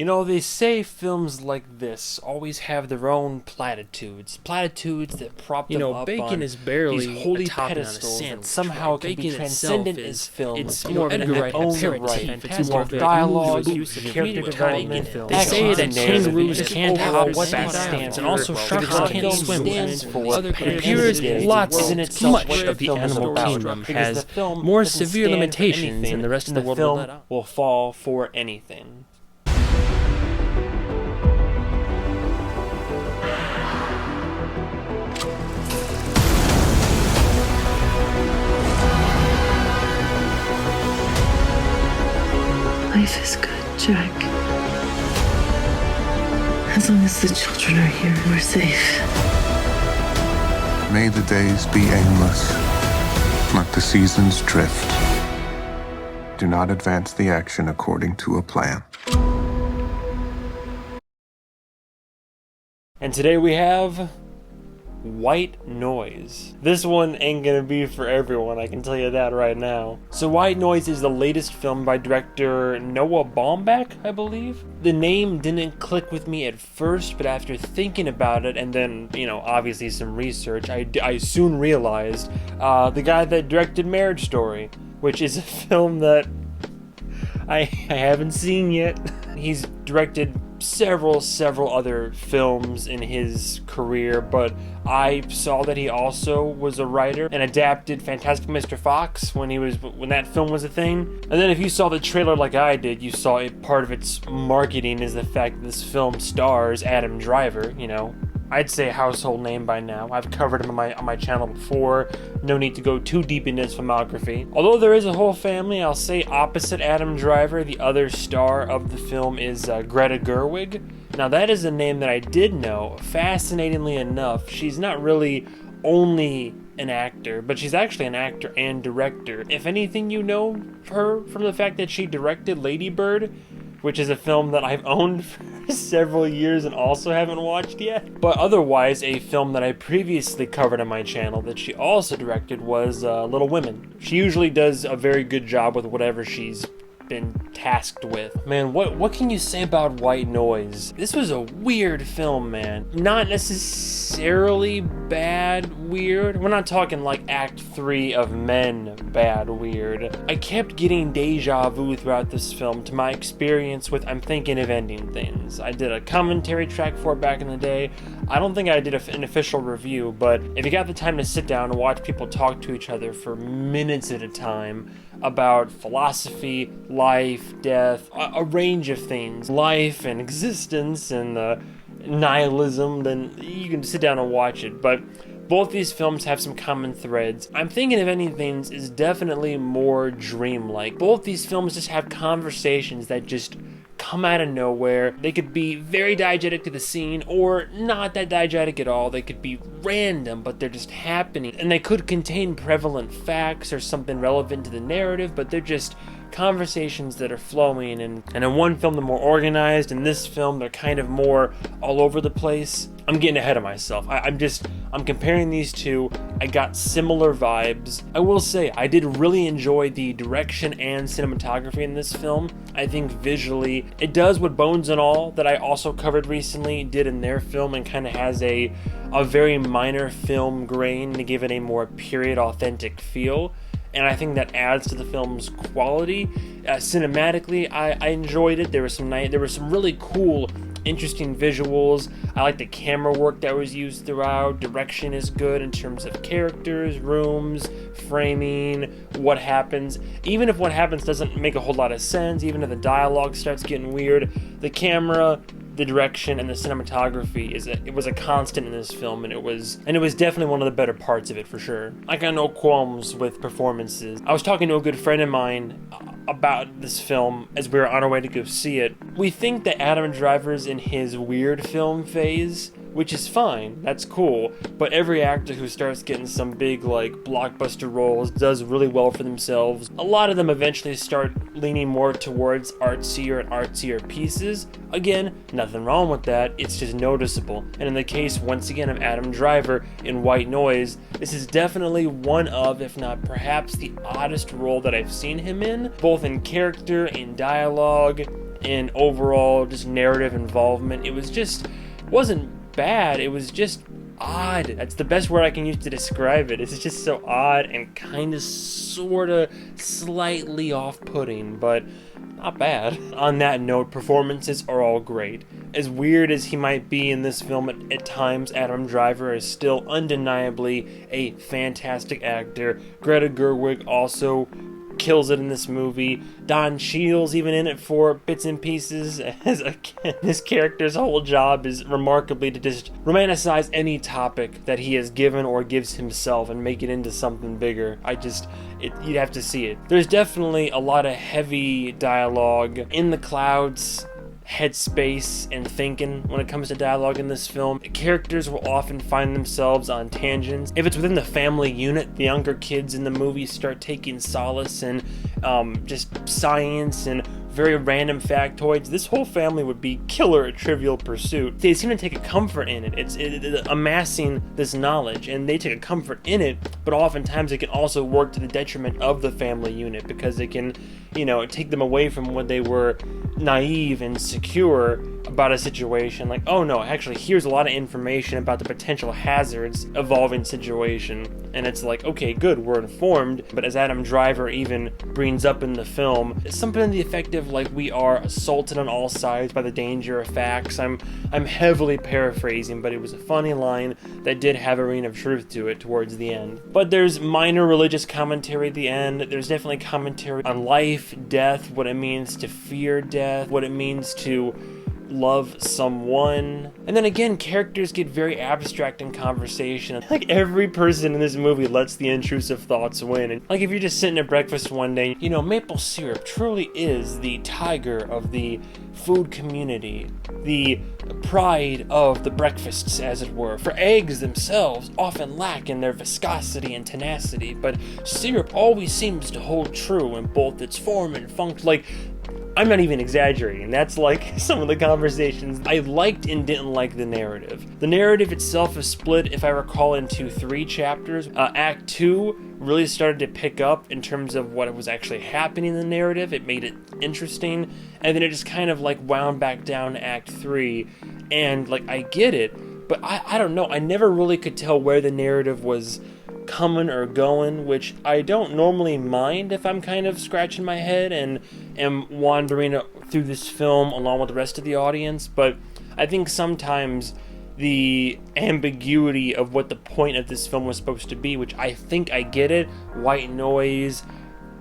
You know, they say films like this always have their own platitudes that prop them up bacon on is barely these holy a topping on a pedestals that sandwich, somehow right? can be Bacon transcendent itself as films. it's more of an in their own aperitif. right. It's Fantastic more of a dialogue, use of character development, film. They They say that kangaroos just can't overall have what they fast stand dialogue, for, and also what sharks the can't film swim. stands for. Other But at the end of appears the day, lots isn't of it so much what of the film is animal about? kingdom Because has the film more doesn't severe stand for limitations anything, than the rest of and the world film will let out. will fall for anything. Life is good, Jack. As long as the children are here, we're safe. May the days be aimless. Let the seasons drift. Do not advance the action according to a plan. And today we have White Noise. This one ain't gonna be for everyone, I can tell you that right now. So White Noise is the latest film by director Noah Baumbach, I believe. The name didn't click with me at first, but after thinking about it and then, obviously some research, I soon realized the guy that directed Marriage Story, which is a film that I haven't seen yet. He's directed several other films in his career, but I saw that he also was a writer and adapted Fantastic Mr. Fox when that film was a thing. And then if you saw the trailer like I did, you saw part of its marketing is the fact that this film stars Adam Driver, I'd say a household name by now. I've covered him on my channel before. No need to go too deep into his filmography. Although there is a whole family, I'll say opposite Adam Driver, the other star of the film is Greta Gerwig. Now that is a name that I did know. Fascinatingly enough, she's not really only an actor, but she's actually an actor and director. If anything, you know her from the fact that she directed Lady Bird, which is a film that I've owned for several years and also haven't watched yet. But otherwise, a film that I previously covered on my channel that she also directed was Little Women. She usually does a very good job with whatever she's been tasked with. Man, what can you say about White Noise? This was a weird film, man. Not necessarily bad weird. We're not talking like Act 3 of Men bad weird. I kept getting deja vu throughout this film to my experience with I'm Thinking of Ending Things. I did a commentary track for it back in the day. I don't think I did an official review, but if you got the time to sit down and watch people talk to each other for minutes at a time about philosophy, life, death, a range of things, life and existence and nihilism, then you can sit down and watch it. But both these films have some common threads. I'm Thinking of Ending Things is definitely more dreamlike. Both these films just have conversations that just come out of nowhere. They could be very diegetic to the scene or not that diegetic at all. They could be random, but they're just happening. And they could contain prevalent facts or something relevant to the narrative, but they're just conversations that are flowing. And in one film they're more organized. In this film they're kind of more all over the place. I'm getting ahead of myself. I'm comparing these two. I got similar vibes. I will say I did really enjoy the direction and cinematography in this film. I think visually it does what Bones and All, that I also covered recently, did in their film, and kind of has a very minor film grain to give it a more period authentic feel. And I think that adds to the film's quality. Cinematically, I enjoyed it. There was some really cool, interesting visuals. I like the camera work that was used throughout. Direction is good in terms of characters, rooms, framing, what happens. Even if what happens doesn't make a whole lot of sense, even if the dialogue starts getting weird, the camera, the direction, and the cinematography it was a constant in this film, and it was definitely one of the better parts of it for sure. I got no qualms with performances. I was talking to a good friend of mine about this film as we were on our way to go see it. We think that Adam Driver's in his weird film phase, which is fine, that's cool, but every actor who starts getting some big blockbuster roles does really well for themselves. A lot of them eventually start leaning more towards artsier pieces. Again, nothing wrong with that, it's just noticeable. And in the case, once again, of Adam Driver in White Noise, this is definitely one of, if not perhaps the oddest role that I've seen him in, both in character, in dialogue, and overall just narrative involvement. It wasn't bad, it was just odd. That's the best word I can use to describe it. It's just so odd and kind of, sort of, slightly off-putting, but not bad. On that note, performances are all great. As weird as he might be in this film at times, Adam Driver is still undeniably a fantastic actor. Greta Gerwig also kills it in this movie. Don Cheadle's even in it for bits and pieces, as again, this character's whole job is remarkably to just romanticize any topic that he has given or gives himself and make it into something bigger. You'd have to see it. There's definitely a lot of heavy dialogue in the clouds, headspace, and thinking when it comes to dialogue in this film. Characters will often find themselves on tangents. If it's within the family unit, the younger kids in the movie start taking solace in just science and very random factoids. This whole family would be killer at Trivial Pursuit. They seem to take a comfort in it. It's amassing this knowledge, and they take a comfort in it, but oftentimes it can also work to the detriment of the family unit, because it can, take them away from when they were naive and secure about a situation. Like, oh no, actually here's a lot of information about the potential hazards evolving situation, and it's like, okay, good, we're informed. But as Adam Driver even brings up in the film, it's something to the effect of, like, we are assaulted on all sides by the danger of facts. I'm heavily paraphrasing, but it was a funny line that did have a ring of truth to it towards the end. But there's minor religious commentary at the end. There's definitely commentary on life, death, what it means to fear death, what it means to love someone. And then again, characters get very abstract in conversation. Like, every person in this movie lets the intrusive thoughts win. And like, if you're just sitting at breakfast one day, maple syrup truly is the tiger of the food community, the pride of the breakfasts, as it were. For eggs themselves often lack in their viscosity and tenacity, but syrup always seems to hold true in both its form and function. Like, I'm not even exaggerating. That's like some of the conversations. I liked and didn't like the narrative. The narrative itself is split, if I recall, into 3 chapters. Act 2 really started to pick up in terms of what was actually happening in the narrative. It made it interesting. And then it just kind of like wound back down to Act 3. And like, I get it, but I don't know. I never really could tell where the narrative was coming or going, which I don't normally mind if I'm kind of scratching my head and am wandering through this film along with the rest of the audience. But I think sometimes the ambiguity of what the point of this film was supposed to be, which I think I get it, white noise,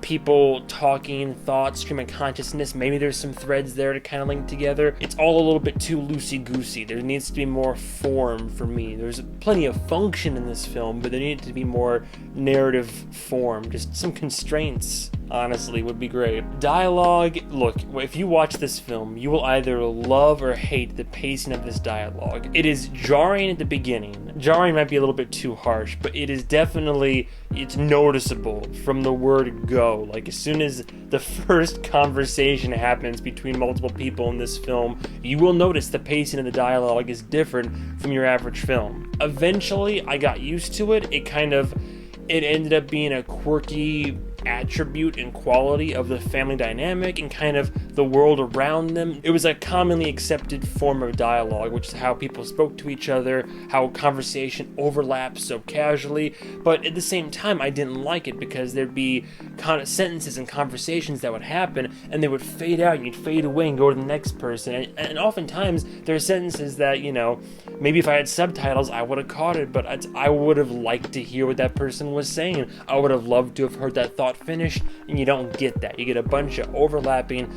people talking, thoughts, stream of consciousness, maybe there's some threads there to kind of link together. It's all a little bit too loosey-goosey. There needs to be more form for me. There's plenty of function in this film, but there needed to be more narrative form. Just some constraints, honestly, would be great. Dialogue, look, if you watch this film, you will either love or hate the pacing of this dialogue. It is jarring at the beginning. Jarring might be a little bit too harsh, but it is definitely, it's noticeable from the word go. Like, as soon as the first conversation happens between multiple people in this film, you will notice the pacing of the dialogue is different from your average film. Eventually, I got used to it. It ended up being a quirky attribute and quality of the family dynamic and kind of the world around them. It was a commonly accepted form of dialogue, which is how people spoke to each other, how conversation overlaps so casually. But at the same time, I didn't like it because there'd be sentences and conversations that would happen and they would fade out and you'd fade away and go to the next person. And oftentimes there are sentences that, maybe if I had subtitles, I would have caught it, but I would have liked to hear what that person was saying. I would have loved to have heard that thought finished, and you don't get that. You get a bunch of overlapping,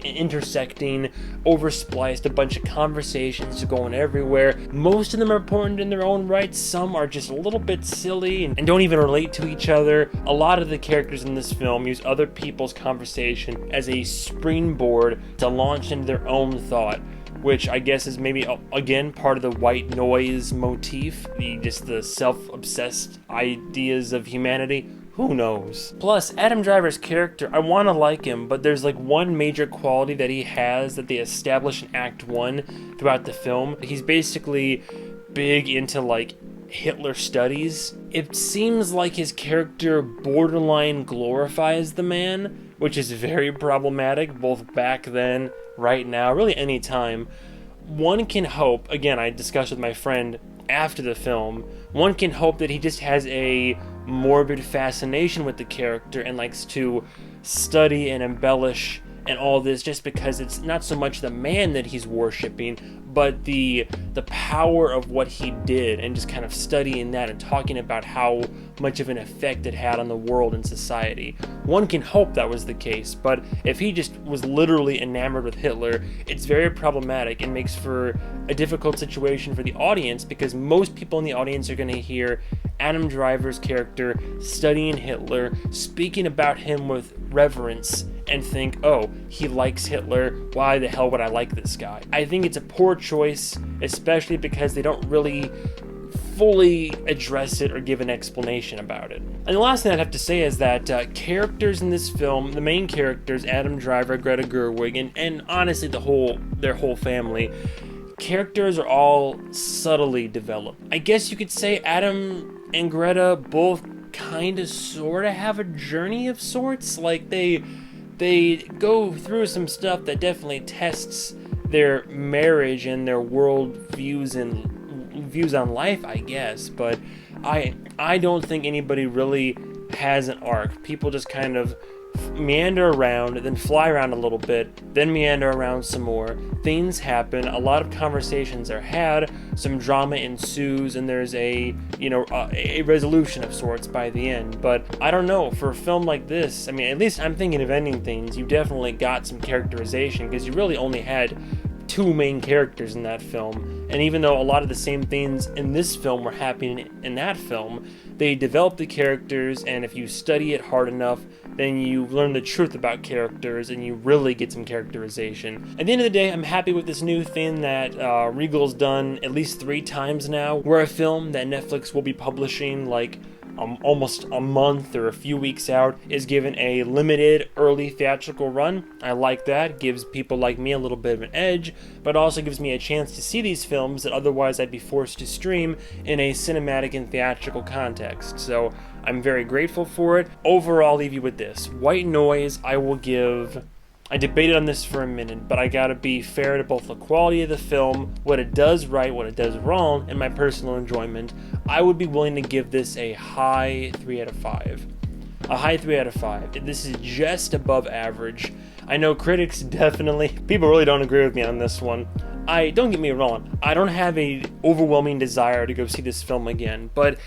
intersecting, overspliced, a bunch of conversations going everywhere. Most of them are important in their own right. Some are just a little bit silly and don't even relate to each other. A lot of the characters in this film use other people's conversation as a springboard to launch into their own thought, which I guess is maybe, again, part of the white noise motif, the self-obsessed ideas of humanity. Who knows? Plus, Adam Driver's character, I want to like him, but there's like one major quality that he has that they establish in Act 1 throughout the film. He's basically big into like Hitler studies. It seems like his character borderline glorifies the man, which is very problematic, both back then, right now, really any time. One can hope, again, I discussed with my friend after the film, one can hope that he just has a morbid fascination with the character and likes to study and embellish and all this just because it's not so much the man that he's worshipping, but the power of what he did, and just kind of studying that and talking about how much of an effect it had on the world and society. One can hope that was the case, but if he just was literally enamored with Hitler, it's very problematic and makes for a difficult situation for the audience, because most people in the audience are going to hear Adam Driver's character studying Hitler, speaking about him with reverence, and think, oh, he likes Hitler, why the hell would I like this guy? I think it's a poor choice, especially because they don't really fully address it or give an explanation about it. And the last thing I'd have to say is that characters in this film, the main characters, Adam Driver, Greta Gerwig, and honestly their whole family, characters are all subtly developed. I guess you could say Adam and Greta both kind of sort of have a journey of sorts. Like they go through some stuff that definitely tests their marriage and their world views and views on life, I guess. But I don't think anybody really has an arc. People just kind of meander around, then fly around a little bit, then meander around some more. Things happen, a lot of conversations are had, some drama ensues, and there's a resolution of sorts by the end. But I don't know, for a film like this, I mean, at least I'm thinking of ending things, you definitely got some characterization, because you really only had two main characters in that film, and even though a lot of the same things in this film were happening in that film, they developed the characters, and if you study it hard enough, then you learn the truth about characters, and you really get some characterization. At the end of the day, I'm happy with this new thing that Regal's done at least 3 times now, where a film that Netflix will be publishing like almost a month or a few weeks out is given a limited early theatrical run. I like that. Gives people like me a little bit of an edge, but also gives me a chance to see these films that otherwise I'd be forced to stream in a cinematic and theatrical context. So I'm very grateful for it. Overall, I'll leave you with this. White Noise, I debated on this for a minute, but I gotta be fair to both the quality of the film, what it does right, what it does wrong, and my personal enjoyment. I would be willing to give this a high 3 out of 5. A high 3 out of 5. This is just above average. I know critics people really don't agree with me on this one. Don't get me wrong, I don't have a overwhelming desire to go see this film again, but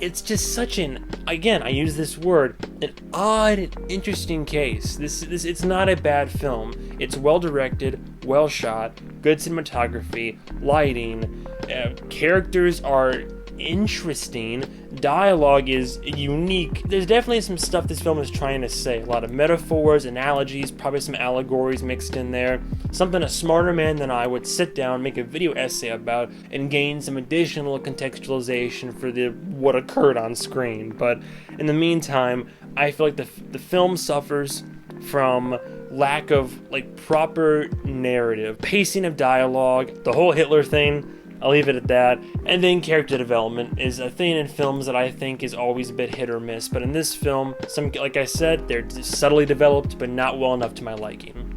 it's just such again, I use this word, an odd, interesting case. It's not a bad film. It's well directed, well shot, good cinematography, lighting, characters are interesting, dialogue is unique. There's definitely some stuff this film is trying to say. A lot of metaphors, analogies, probably some allegories mixed in there. Something a smarter man than I would sit down, make a video essay about, and gain some additional contextualization for what occurred on screen. But in the meantime, I feel like the film suffers from lack of proper narrative, pacing of dialogue, the whole Hitler thing. I'll leave it at that. And then character development is a thing in films that I think is always a bit hit or miss. But in this film, like I said, they're subtly developed, but not well enough to my liking.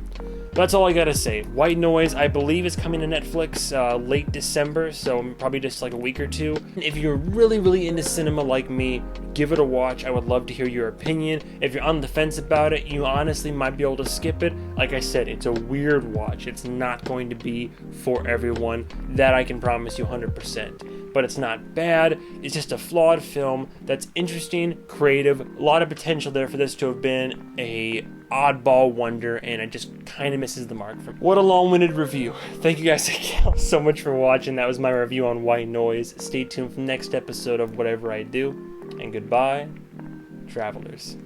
That's all I gotta say. White Noise, I believe, is coming to Netflix late December, so probably just like a week or two. If you're really, really into cinema like me, give it a watch. I would love to hear your opinion. If you're on the fence about it, you honestly might be able to skip it. Like I said, it's a weird watch. It's not going to be for everyone. That I can promise you 100%. But it's not bad. It's just a flawed film that's interesting, creative, a lot of potential there for this to have been a oddball wonder, and it just kind of misses the mark for me. What a long-winded review. Thank you guys again so much for watching. That was my review on White Noise. Stay tuned for the next episode of whatever I do, and goodbye, travelers.